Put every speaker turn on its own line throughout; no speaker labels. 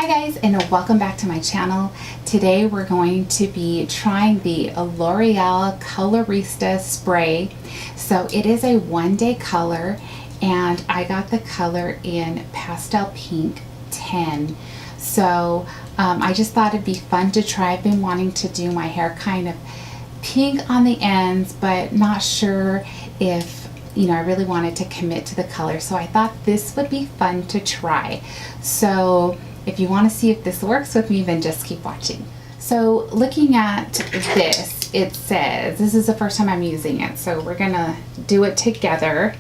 Hi guys, and welcome back to my channel. Today we're going to be trying the Loreal Colorista spray. So it is a one-day color, and I got the color in Pastel Pink 10. So I just thought it'd be fun to try. I've been wanting to do my hair kind of pink on the ends, but not sure if I really wanted to commit to the color. So I thought this would be fun to try. So if you want to see if this works with me, then just keep watching. So looking at this, it says, this is the first time I'm using it, so we're gonna do it together.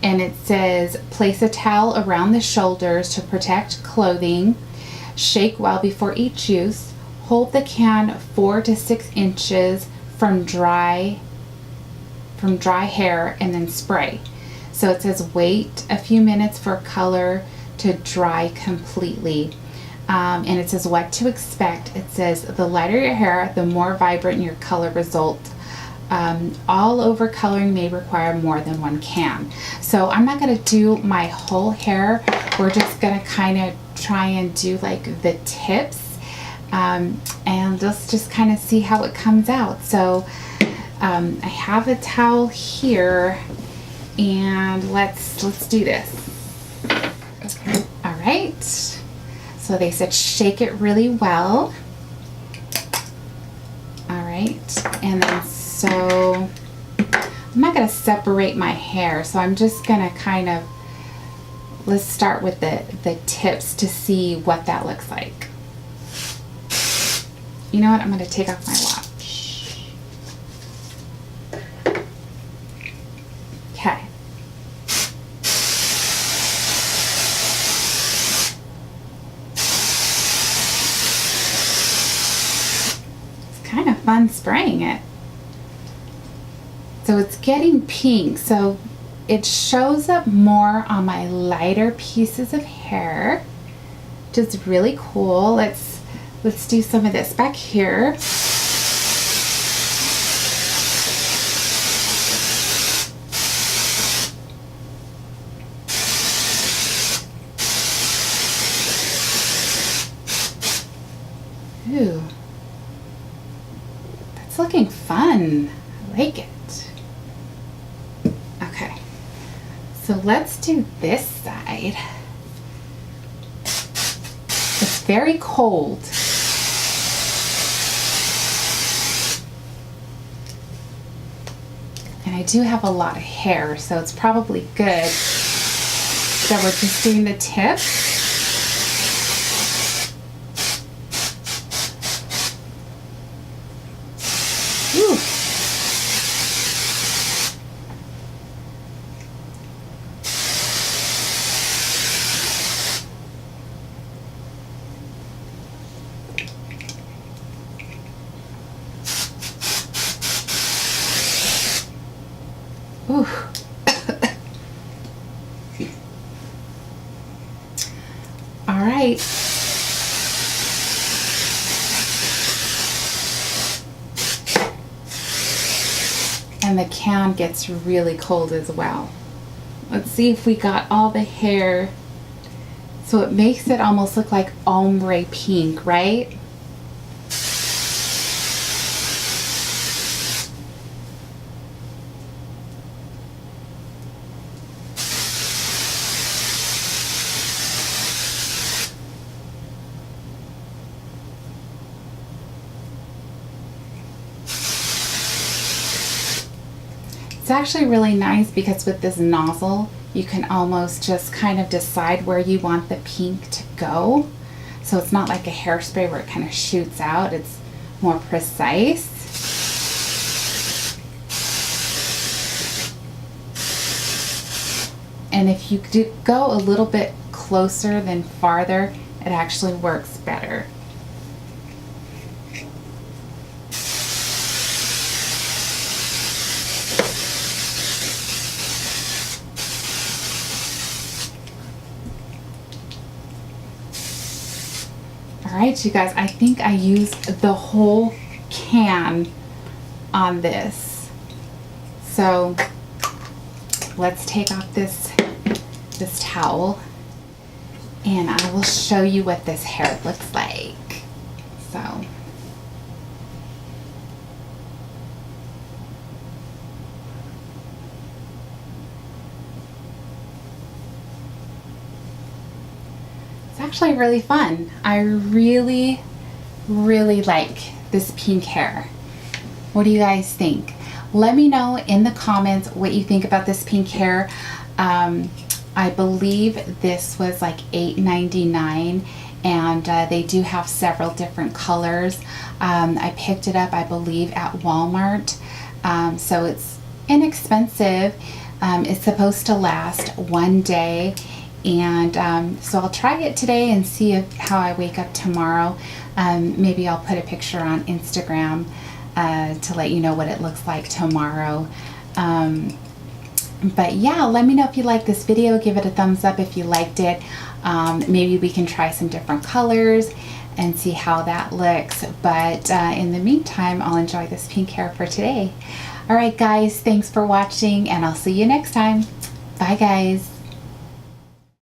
And it says, place a towel around the shoulders to protect clothing. Shake well before each use. Hold the can 4 to 6 inches from dry hair and then spray. So it says wait a few minutes for color to dry completely. And it says what to expect. It says the lighter your hair, the more vibrant your color result. All over coloring may require more than one can. So I'm not going to do my whole hair. We're just going to kind of try and do like the tips, and let's just kind of see how it comes out. So I have a towel here, and let's do this. All right. So they said shake it really well. All right, and then so I'm not going to separate my hair, so I'm just going to kind of, let's start with the tips to see what that looks like. You know what? I'm going to take off my watch. Okay. Kind of fun spraying it. So it's getting pink, so it shows up more on my lighter pieces of hair, which is really cool. Let's do some of this back here. Ooh. Looking fun. I like it. Okay, so let's do this side. It's very cold. And I do have a lot of hair, so it's probably good that we're just doing the tip. Ooh. All right. And the can gets really cold as well. Let's see if we got all the hair. So it makes it almost look like ombre pink, right? It's actually really nice because with this nozzle, you can almost just kind of decide where you want the pink to go. So it's not like a hairspray where it kind of shoots out. It's more precise. And if you do go a little bit closer than farther, it actually works better. Alright, you guys, I think I used the whole can on this. So let's take off this towel and I will show you what this hair looks like. So it's actually really fun. I really like this pink hair. What do you guys think? Let me know in the comments what you think about this pink hair. I believe this was like $8.99, and they do have several different colors. I picked it up, I believe, at Walmart, so it's inexpensive. It's supposed to last one day, and so I'll try it today and see how I wake up tomorrow. Maybe I'll put a picture on Instagram to let you know what it looks like tomorrow. But yeah, let me know if you like this video. Give it a thumbs up if you liked it. Maybe we can try some different colors and see how that looks. But in the meantime, I'll enjoy this pink hair for today. All right, guys, thanks for watching, and I'll see you next time. Bye, guys.